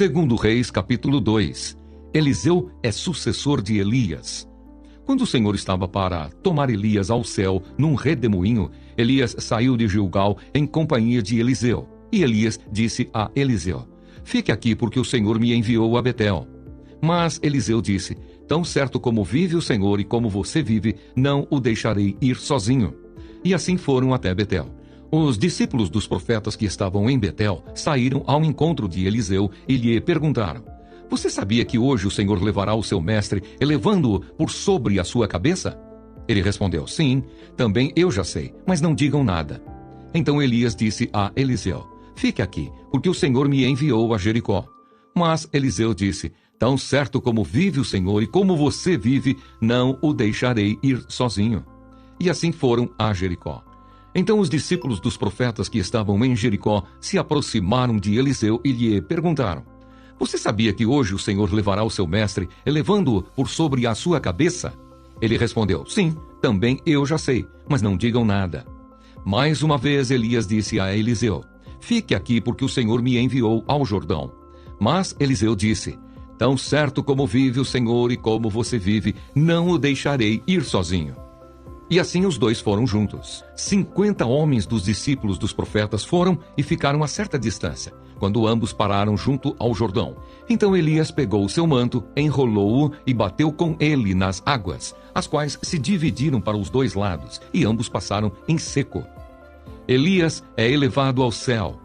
Segundo Reis, capítulo 2. Eliseu é sucessor de Elias. Quando o Senhor estava para tomar Elias ao céu num redemoinho, Elias saiu de Gilgal em companhia de Eliseu. E Elias disse a Eliseu: fique aqui, porque o Senhor me enviou a Betel. Mas Eliseu disse: tão certo como vive o Senhor e como você vive, não o deixarei ir sozinho. E assim foram até Betel. Os discípulos dos profetas que estavam em Betel saíram ao encontro de Eliseu e lhe perguntaram: você sabia que hoje o Senhor levará o seu mestre, elevando-o por sobre a sua cabeça? Ele respondeu: sim, também eu já sei, mas não digam nada. Então Elias disse a Eliseu: fique aqui, porque o Senhor me enviou a Jericó. Mas Eliseu disse: tão certo como vive o Senhor e como você vive, não o deixarei ir sozinho. E assim foram a Jericó. Então os discípulos dos profetas que estavam em Jericó se aproximaram de Eliseu e lhe perguntaram: você sabia que hoje o Senhor levará o seu mestre, elevando-o por sobre a sua cabeça? Ele respondeu: sim, também eu já sei, mas não digam nada. Mais uma vez Elias disse a Eliseu: fique aqui, porque o Senhor me enviou ao Jordão. Mas Eliseu disse: tão certo como vive o Senhor e como você vive, não o deixarei ir sozinho. E assim os dois foram juntos. 50 homens dos discípulos dos profetas foram e ficaram a certa distância, quando ambos pararam junto ao Jordão. Então Elias pegou o seu manto, enrolou-o e bateu com ele nas águas, as quais se dividiram para os dois lados, e ambos passaram em seco. Elias é elevado ao céu.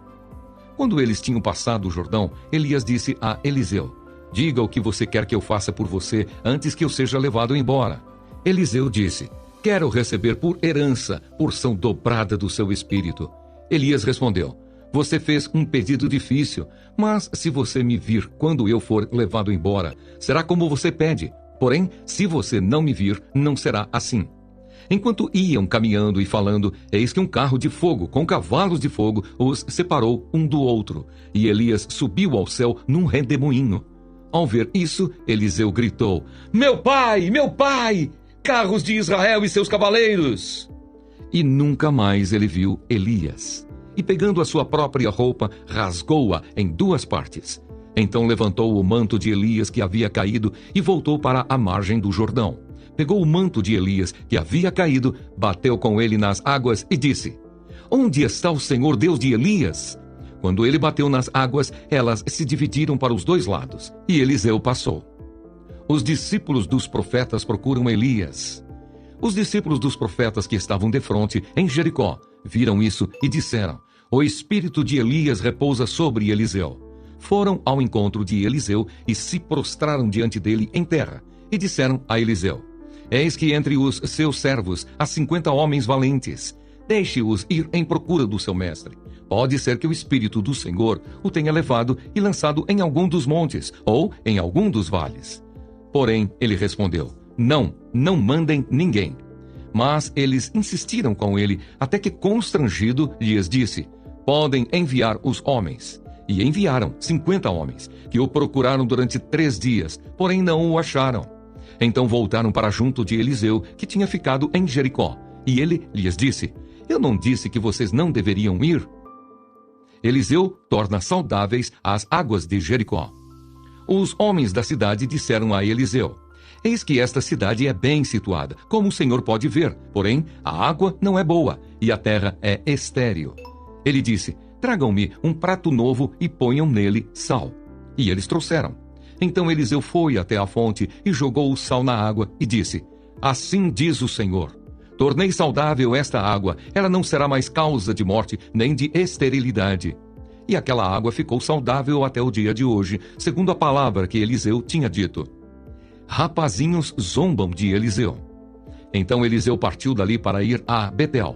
Quando eles tinham passado o Jordão, Elias disse a Eliseu: diga o que você quer que eu faça por você antes que eu seja levado embora. Eliseu disse: quero receber por herança porção dobrada do seu espírito. Elias respondeu: você fez um pedido difícil, mas se você me vir quando eu for levado embora, será como você pede. Porém, se você não me vir, não será assim. Enquanto iam caminhando e falando, eis que um carro de fogo com cavalos de fogo os separou um do outro, e Elias subiu ao céu num redemoinho. Ao ver isso, Eliseu gritou: meu pai, carros de Israel e seus cavaleiros! E nunca mais ele viu Elias. E pegando a sua própria roupa, rasgou-a em duas partes. Então levantou o manto de Elias que havia caído e voltou para a margem do Jordão. Pegou o manto de Elias que havia caído, bateu com ele nas águas e disse: onde está o Senhor Deus de Elias? Quando ele bateu nas águas, elas se dividiram para os dois lados, e Eliseu passou. Os discípulos dos profetas procuram Elias. Os discípulos dos profetas que estavam defronte em Jericó viram isso e disseram: o espírito de Elias repousa sobre Eliseu. Foram ao encontro de Eliseu e se prostraram diante dele em terra, e disseram a Eliseu: eis que entre os seus servos há 50 homens valentes. Deixe-os ir em procura do seu mestre. Pode ser que o Espírito do Senhor o tenha levado e lançado em algum dos montes ou em algum dos vales. Porém, ele respondeu: não mandem ninguém. Mas eles insistiram com ele, até que, constrangido, lhes disse: podem enviar os homens. E enviaram 50 homens, que o procuraram durante 3 dias, porém não o acharam. Então voltaram para junto de Eliseu, que tinha ficado em Jericó. E ele lhes disse: eu não disse que vocês não deveriam ir? Eliseu torna saudáveis as águas de Jericó. Os homens da cidade disseram a Eliseu: eis que esta cidade é bem situada, como o Senhor pode ver, porém a água não é boa e a terra é estéril. Ele disse: tragam-me um prato novo e ponham nele sal. E eles trouxeram. Então Eliseu foi até a fonte e jogou o sal na água e disse: assim diz o Senhor: tornei saudável esta água, ela não será mais causa de morte nem de esterilidade. E aquela água ficou saudável até o dia de hoje, segundo a palavra que Eliseu tinha dito. Rapazinhos zombam de Eliseu. Então Eliseu partiu dali para ir a Betel.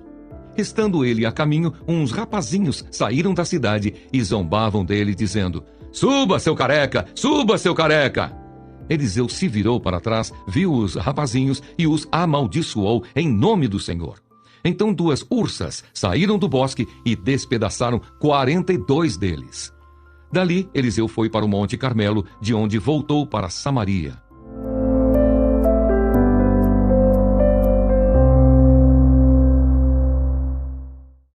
Estando ele a caminho, uns rapazinhos saíram da cidade e zombavam dele, dizendo: suba, seu careca! Suba, seu careca! Eliseu se virou para trás, viu os rapazinhos e os amaldiçoou em nome do Senhor. Então 2 ursas saíram do bosque e despedaçaram 42 deles. Dali, Eliseu foi para o Monte Carmelo, de onde voltou para Samaria.